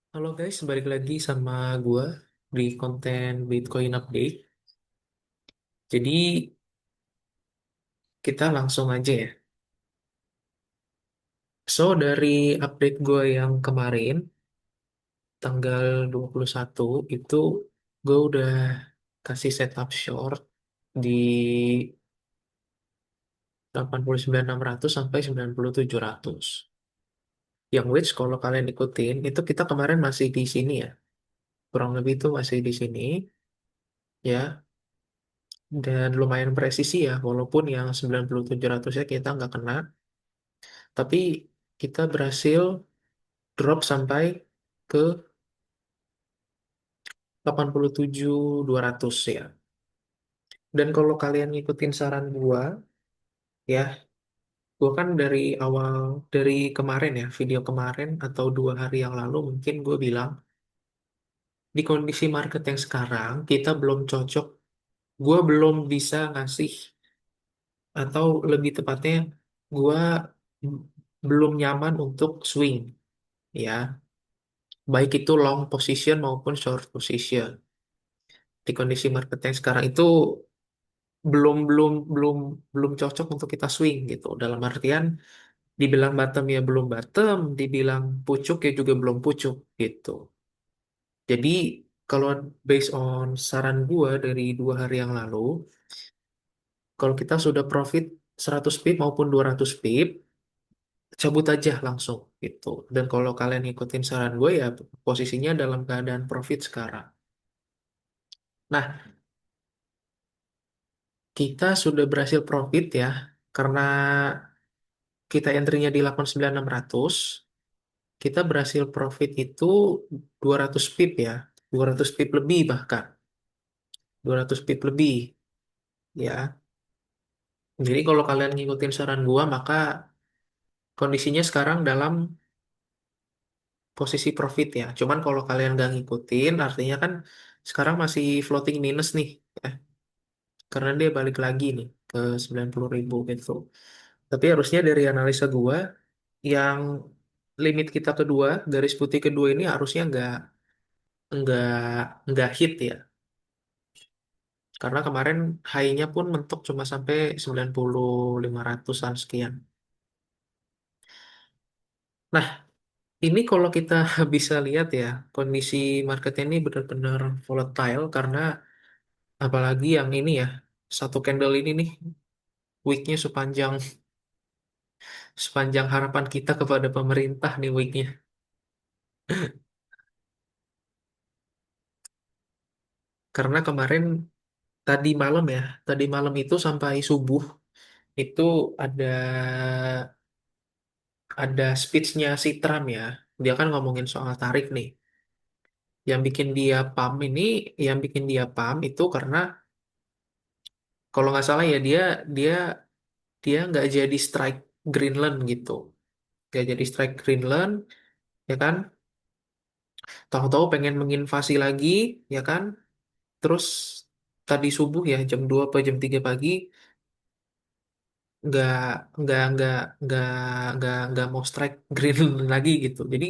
Halo guys, balik lagi sama gua di konten Bitcoin Update. Jadi kita langsung aja ya. So dari update gua yang kemarin, tanggal 21 itu gua udah kasih setup short di 89.600 sampai 97.700. Yang which kalau kalian ikutin, itu kita kemarin masih di sini ya. Kurang lebih itu masih di sini ya. Dan lumayan presisi ya, walaupun yang 97.700 nya kita nggak kena. Tapi kita berhasil drop sampai ke 87.200 ya. Dan kalau kalian ngikutin saran gua, ya, gua kan dari awal, dari kemarin ya, video kemarin atau 2 hari yang lalu mungkin gua bilang, di kondisi market yang sekarang, kita belum cocok, gua belum bisa ngasih, atau lebih tepatnya, gua belum nyaman untuk swing, ya. Baik itu long position maupun short position. Di kondisi market yang sekarang itu belum belum belum belum cocok untuk kita swing gitu. Dalam artian dibilang bottom ya belum bottom, dibilang pucuk ya juga belum pucuk gitu. Jadi kalau based on saran gua dari 2 hari yang lalu, kalau kita sudah profit 100 pip maupun 200 pip, cabut aja langsung gitu. Dan kalau kalian ngikutin saran gue ya posisinya dalam keadaan profit sekarang. Nah, kita sudah berhasil profit ya karena kita entry-nya di 89.600. Kita berhasil profit itu 200 pip ya, 200 pip lebih bahkan, 200 pip lebih ya. Jadi kalau kalian ngikutin saran gua, maka kondisinya sekarang dalam posisi profit ya. Cuman kalau kalian nggak ngikutin, artinya kan sekarang masih floating minus nih, ya. Karena dia balik lagi nih ke 90.000 gitu. Tapi harusnya dari analisa gua, yang limit kita kedua, garis putih kedua ini harusnya nggak nggak hit ya. Karena kemarin high-nya pun mentok cuma sampai 90.500-an sekian. Nah, ini kalau kita bisa lihat ya, kondisi market ini benar-benar volatile karena apalagi yang ini ya, satu candle ini nih, weeknya sepanjang sepanjang harapan kita kepada pemerintah nih weeknya. Karena kemarin tadi malam itu sampai subuh itu ada ada speech-nya si Trump ya. Dia kan ngomongin soal tarif nih. Yang bikin dia pam ini, yang bikin dia pam itu karena kalau nggak salah ya dia dia nggak jadi strike Greenland gitu, nggak jadi strike Greenland ya kan, tahu-tahu pengen menginvasi lagi ya kan, terus tadi subuh ya jam 2 atau jam 3 pagi nggak nggak nggak nggak nggak mau strike Greenland lagi gitu. Jadi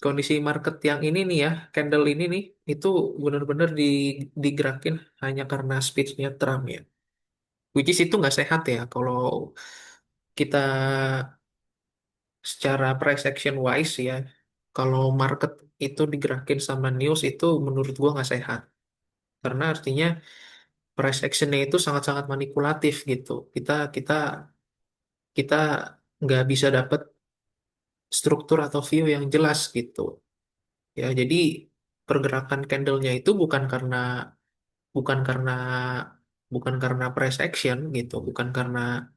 kondisi market yang ini nih ya, candle ini nih, itu benar-benar digerakin hanya karena speech-nya Trump ya. Which is itu nggak sehat ya. Kalau kita secara price action wise ya, kalau market itu digerakin sama news itu menurut gua nggak sehat. Karena artinya price actionnya itu sangat-sangat manipulatif gitu. Kita kita kita nggak bisa dapat struktur atau view yang jelas gitu. Ya, jadi pergerakan candlenya itu bukan karena bukan karena price action gitu, bukan karena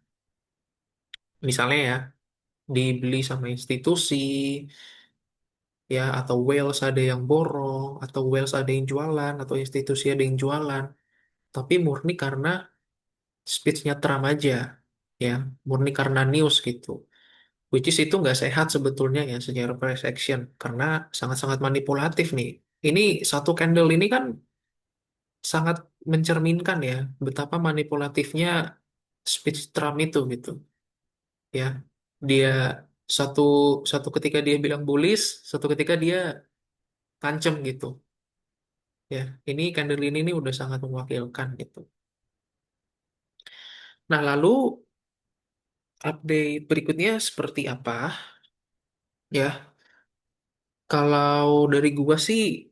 misalnya ya dibeli sama institusi ya atau whales ada yang borong atau whales ada yang jualan atau institusi ada yang jualan, tapi murni karena speech-nya Trump aja ya, murni karena news gitu. Which is itu nggak sehat sebetulnya ya secara price action karena sangat-sangat manipulatif nih. Ini satu candle ini kan sangat mencerminkan ya betapa manipulatifnya speech Trump itu gitu ya. Dia Satu satu ketika dia bilang bullish, satu ketika dia tancem gitu. Ya, ini candle ini udah sangat mewakilkan gitu. Nah, lalu update berikutnya seperti apa? Ya, kalau dari gua sih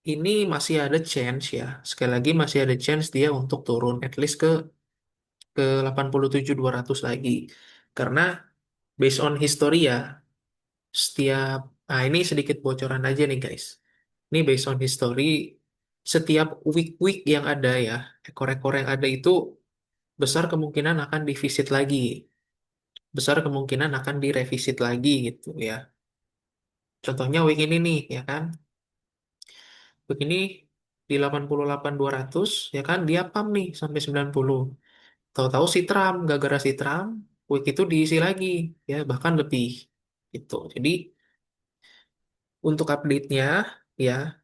ini masih ada chance ya. Sekali lagi masih ada chance dia untuk turun at least ke 87.200 lagi. Karena based on history ya, setiap ini sedikit bocoran aja nih guys. Ini based on history, setiap week-week yang ada ya, ekor-ekor yang ada itu besar kemungkinan akan divisit lagi. Besar kemungkinan akan direvisit lagi gitu ya. Contohnya week ini nih, ya kan? Week ini di 88.200 ya kan dia pump nih sampai 90. Tahu-tahu si Trump, gara-gara si Trump, week itu diisi lagi ya bahkan lebih gitu. Jadi untuk update-nya ya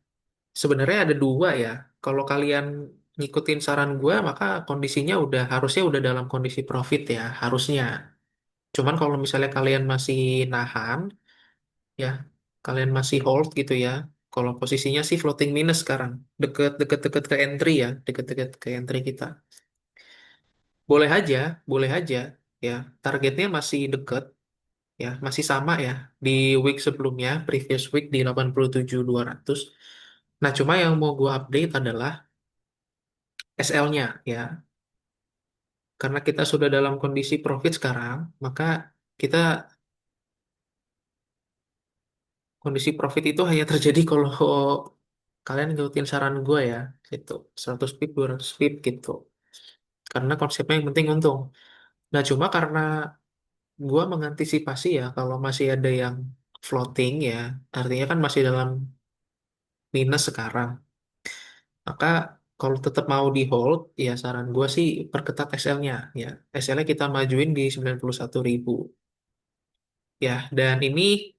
sebenarnya ada dua ya. Kalau kalian ngikutin saran gue maka kondisinya harusnya udah dalam kondisi profit ya harusnya. Cuman kalau misalnya kalian masih nahan ya, kalian masih hold gitu ya. Kalau posisinya sih floating minus sekarang, deket-deket ke entry ya, deket-deket ke entry kita. Boleh aja, boleh aja ya. Targetnya masih deket ya, masih sama ya di week sebelumnya, previous week di 87.200. Nah, cuma yang mau gue update adalah SL-nya ya. Karena kita sudah dalam kondisi profit sekarang, maka kita kondisi profit itu hanya terjadi kalau kalian ngikutin saran gue ya, gitu. 100 pip, 200 pip gitu. Karena konsepnya yang penting untung. Nah, cuma karena gue mengantisipasi ya, kalau masih ada yang floating ya, artinya kan masih dalam minus sekarang. Maka kalau tetap mau di hold, ya saran gue sih perketat SL-nya. Ya, SL-nya kita majuin di 91.000. Ya, dan ini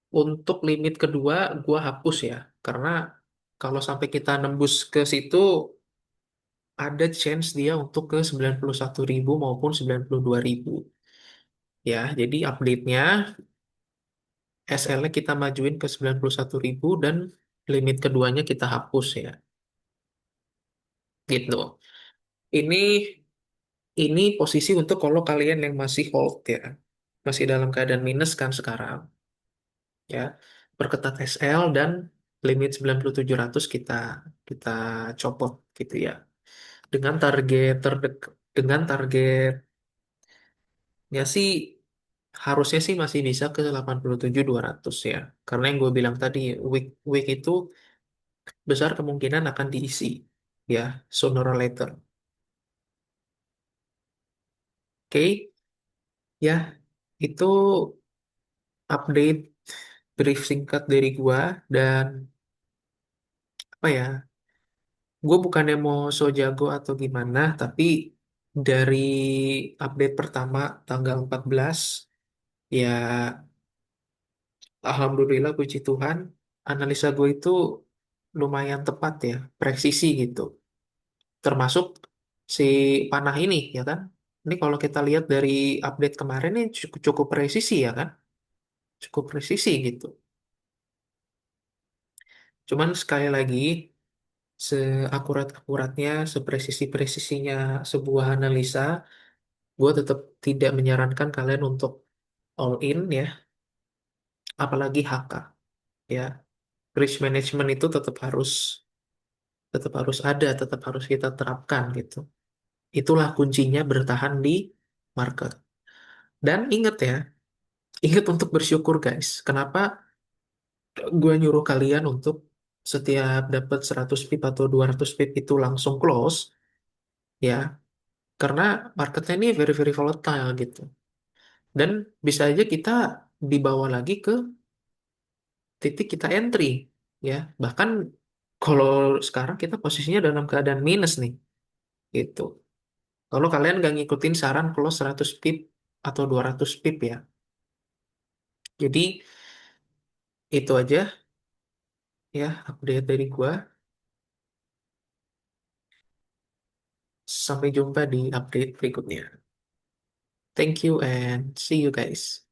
untuk limit kedua, gue hapus ya. Karena kalau sampai kita nembus ke situ, ada chance dia untuk ke 91.000 maupun 92.000. Ya, jadi update-nya SL-nya kita majuin ke 91.000 dan limit keduanya kita hapus ya. Gitu. Ini ini posisi untuk kalau kalian yang masih hold ya. Masih dalam keadaan minus kan sekarang ya. Perketat SL dan limit 97.000 kita kita copot gitu ya. Dengan target terdekat dengan targetnya sih harusnya sih masih bisa ke 87.200 ya. Karena yang gue bilang tadi, week week itu besar kemungkinan akan diisi. Ya, sooner or later. Oke, ya, itu update brief singkat dari gua. Dan apa ya, gue bukannya mau so jago atau gimana, tapi dari update pertama tanggal 14, ya Alhamdulillah puji Tuhan, analisa gue itu lumayan tepat ya, presisi gitu. Termasuk si panah ini ya kan. Ini kalau kita lihat dari update kemarin ini cukup, cukup presisi ya kan, cukup presisi gitu. Cuman sekali lagi seakurat-akuratnya, sepresisi-presisinya sebuah analisa, gue tetap tidak menyarankan kalian untuk all in ya, apalagi HK ya. Risk management itu tetap harus ada, tetap harus kita terapkan gitu. Itulah kuncinya bertahan di market. Dan ingat ya, ingat untuk bersyukur guys. Kenapa gue nyuruh kalian untuk setiap dapat 100 pip atau 200 pip itu langsung close ya, karena marketnya ini very very volatile gitu. Dan bisa aja kita dibawa lagi ke titik kita entry ya. Bahkan kalau sekarang kita posisinya dalam keadaan minus nih gitu. Kalau kalian nggak ngikutin saran close 100 pip atau 200 pip ya. Jadi itu aja ya update dari gua. Sampai jumpa di update berikutnya. Thank you and see you guys.